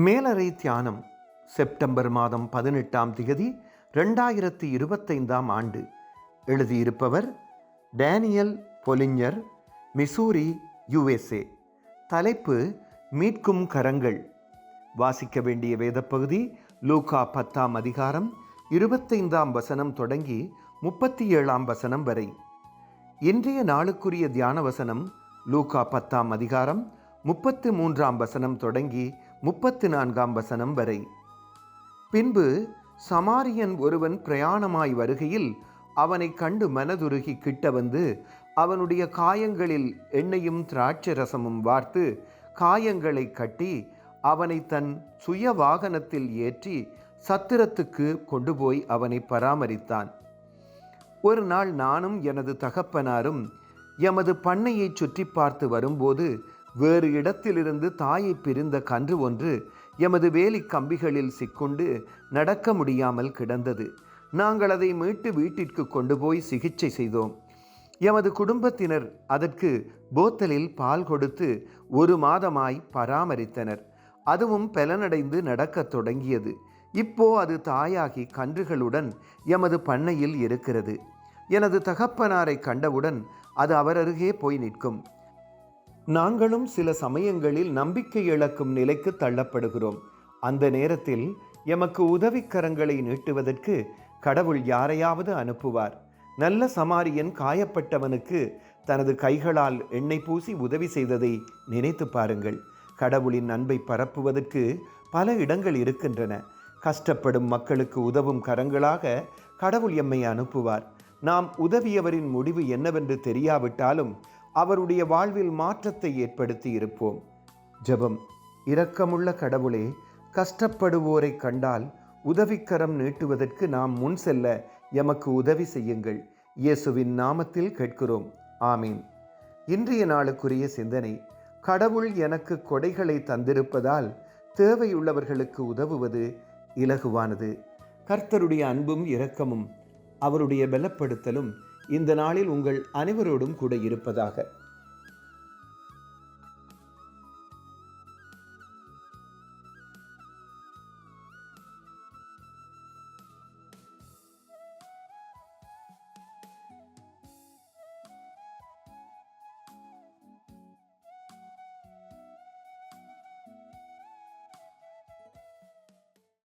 மேலறை தியானம் செப்டம்பர் மாதம் 18ஆம் திகதி 2025ஆம் ஆண்டு. எழுதியிருப்பவர் டேனியல் பொலிஞர், மிசூரி, USA. தலைப்பு மீட்கும் கரங்கள். வாசிக்க வேண்டிய வேதப்பகுதி லூக்கா 10ஆம் அதிகாரம் 25ஆம் வசனம் தொடங்கி 37ஆம் வசனம் வரை. இன்றைய நாளுக்குரிய தியான வசனம் லூக்கா 10ஆம் அதிகாரம் 33ஆம் வசனம் தொடங்கி 34ஆம் வசனம் வரை. பின்பு சமாரியன் ஒருவன் பிரயாணமாய் வருகையில் அவனை கண்டு மனதுருகி கிட்ட வந்து அவனுடைய காயங்களில் எண்ணெயும் திராட்சரசமும் வார்த்து காயங்களை கட்டி அவனை தன் சுய வாகனத்தில் ஏற்றி சத்திரத்துக்கு கொண்டு போய் அவனை பராமரித்தான். ஒரு நாள் நானும் எனது தகப்பனாரும் எமது பண்ணையை சுற்றி பார்த்து வரும்போது வேறு இடத்திலிருந்து தாயை பிரிந்த கன்று ஒன்று எமது வேலி கம்பிகளில் சிக்குண்டு நடக்க முடியாமல் கிடந்தது. நாங்கள் அதை மீட்டு வீட்டிற்கு கொண்டு போய் சிகிச்சை செய்தோம். எமது குடும்பத்தினர் அதற்கு போத்தலில் பால் கொடுத்து 1 மாதமாய் பராமரித்தனர். அதுவும் பலனடைந்து நடக்கத் தொடங்கியது. இப்போ அது தாயாகி கன்றுகளுடன் எமது பண்ணையில் இருக்கிறது. எனது தகப்பனாரை கண்டவுடன் அது அவர் அருகே போய் நிற்கும். நாங்களும் சில சமயங்களில் நம்பிக்கை இழக்கும் நிலைக்கு தள்ளப்படுகிறோம். அந்த நேரத்தில் எமக்கு உதவிக்கரங்களை நீட்டுவதற்கு கடவுள் யாரையாவது அனுப்புவார். நல்ல சமாரியன் காயப்பட்டவனுக்கு தனது கைகளால் எண்ணெய் பூசி உதவி செய்ததை நினைத்து பாருங்கள். கடவுளின் அன்பை பரப்புவதற்கு பல இடங்கள் இருக்கின்றன. கஷ்டப்படும் மக்களுக்கு உதவும் கரங்களாக கடவுள் எம்மை அனுப்புவார். நாம் உதவியவரின் முடிவு என்னவென்று தெரியாவிட்டாலும் அவருடைய வாழ்வில் மாற்றத்தை ஏற்படுத்தி இருப்போம். ஜெபம். இரக்கமுள்ள கடவுளே, கஷ்டப்படுவோரை கண்டால் உதவிக்கரம் நீட்டுவதற்கு நாம் முன் செல்ல எமக்கு உதவி செய்யுங்கள். இயேசுவின் நாமத்தில் கேட்கிறோம். ஆமீன். இன்றைய நாளுக்குரிய சிந்தனை. கடவுள் எனக்கு கொடைகளை தந்திருப்பதால் தேவையுள்ளவர்களுக்கு உதவுவது இலகுவானது. கர்த்தருடைய அன்பும் இரக்கமும் அவருடைய பலப்படுத்தலும் இந்த நாளில் உங்கள் அனைவரோடும் கூட இருப்பதாக.